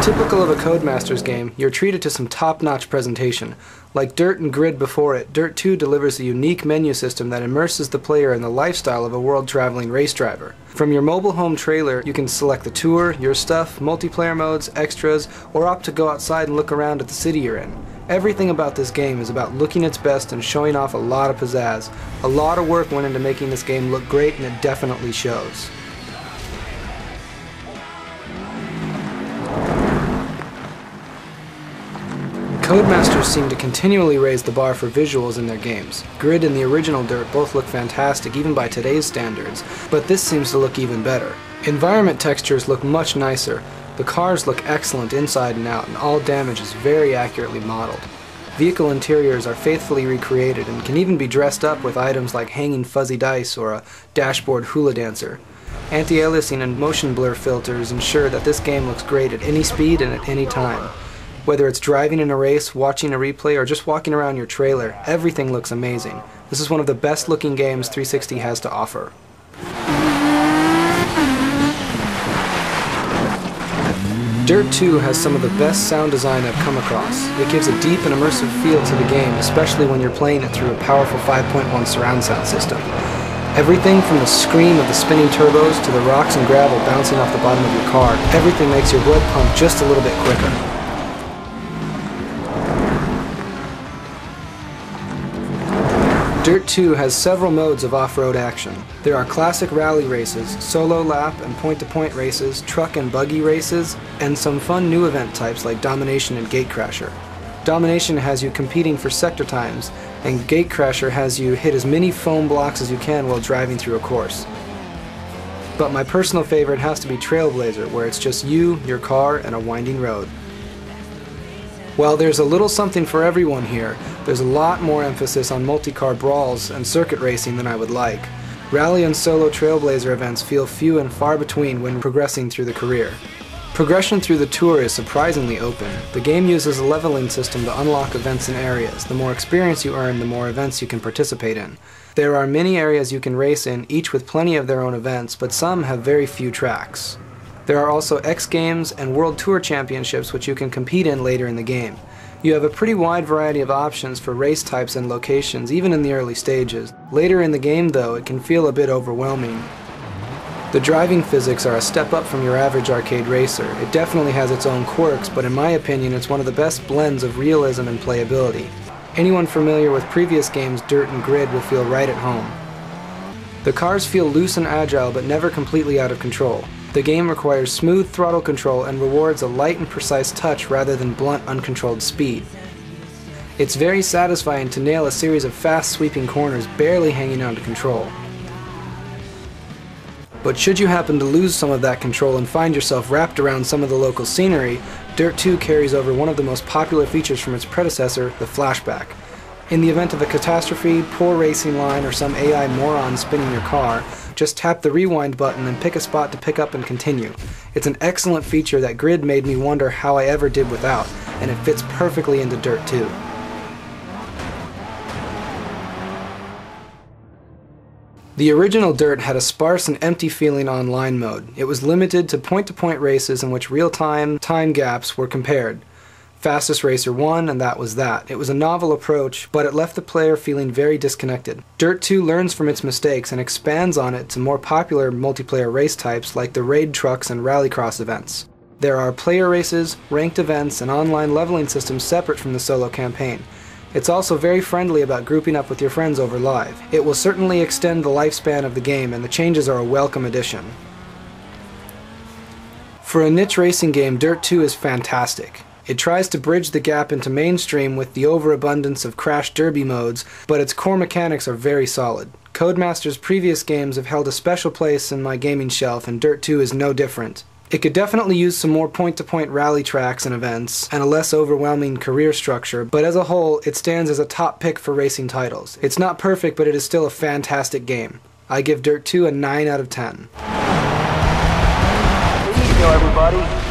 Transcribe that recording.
Typical of a Codemasters game, you're treated to some top-notch presentation. Like Dirt and Grid before it, Dirt 2 delivers a unique menu system that immerses the player in the lifestyle of a world-traveling race driver. From your mobile home trailer, you can select the tour, your stuff, multiplayer modes, extras, or opt to go outside and look around at the city you're in. Everything about this game is about looking its best and showing off a lot of pizzazz. A lot of work went into making this game look great, and it definitely shows. Codemasters seem to continually raise the bar for visuals in their games. Grid and the original Dirt both look fantastic even by today's standards, but this seems to look even better. Environment textures look much nicer, the cars look excellent inside and out, and all damage is very accurately modeled. Vehicle interiors are faithfully recreated and can even be dressed up with items like hanging fuzzy dice or a dashboard hula dancer. Anti-aliasing and motion blur filters ensure that this game looks great at any speed and at any time. Whether it's driving in a race, watching a replay, or just walking around your trailer, everything looks amazing. This is one of the best looking games 360 has to offer. Dirt 2 has some of the best sound design I've come across. It gives a deep and immersive feel to the game, especially when you're playing it through a powerful 5.1 surround sound system. Everything from the scream of the spinning turbos to the rocks and gravel bouncing off the bottom of your car, everything makes your blood pump just a little bit quicker. Dirt 2 has several modes of off-road action. There are classic rally races, solo lap and point-to-point races, truck and buggy races, and some fun new event types like Domination and Gatecrasher. Domination has you competing for sector times, and Gatecrasher has you hit as many foam blocks as you can while driving through a course. But my personal favorite has to be Trailblazer, where it's just you, your car, and a winding road. While there's a little something for everyone here, there's a lot more emphasis on multi-car brawls and circuit racing than I would like. Rally and solo Trailblazer events feel few and far between when progressing through the career. Progression through the tour is surprisingly open. The game uses a leveling system to unlock events and areas. The more experience you earn, the more events you can participate in. There are many areas you can race in, each with plenty of their own events, but some have very few tracks. There are also X Games and World Tour Championships which you can compete in later in the game. You have a pretty wide variety of options for race types and locations, even in the early stages. Later in the game, though, it can feel a bit overwhelming. The driving physics are a step up from your average arcade racer. It definitely has its own quirks, but in my opinion it's one of the best blends of realism and playability. Anyone familiar with previous games Dirt and Grid will feel right at home. The cars feel loose and agile, but never completely out of control. The game requires smooth throttle control and rewards a light and precise touch rather than blunt, uncontrolled speed. It's very satisfying to nail a series of fast sweeping corners barely hanging on to control. But should you happen to lose some of that control and find yourself wrapped around some of the local scenery, Dirt 2 carries over one of the most popular features from its predecessor, the flashback. In the event of a catastrophe, poor racing line, or some AI moron spinning your car, just tap the rewind button and pick a spot to pick up and continue. It's an excellent feature that Grid made me wonder how I ever did without, and it fits perfectly into Dirt 2. The original Dirt had a sparse and empty feeling online mode. It was limited to point-to-point races in which real-time time gaps were compared. Fastest racer won, and that was that. It was a novel approach, but it left the player feeling very disconnected. Dirt 2 learns from its mistakes and expands on it to more popular multiplayer race types like the raid trucks and rallycross events. There are player races, ranked events, and online leveling systems separate from the solo campaign. It's also very friendly about grouping up with your friends over live. It will certainly extend the lifespan of the game, and the changes are a welcome addition. For a niche racing game, Dirt 2 is fantastic. It tries to bridge the gap into mainstream with the overabundance of crash derby modes, but its core mechanics are very solid. Codemasters' previous games have held a special place in my gaming shelf, and Dirt 2 is no different. It could definitely use some more point-to-point rally tracks and events, and a less overwhelming career structure, but as a whole, it stands as a top pick for racing titles. It's not perfect, but it is still a fantastic game. I give Dirt 2 a 9 out of 10. Here you go, everybody.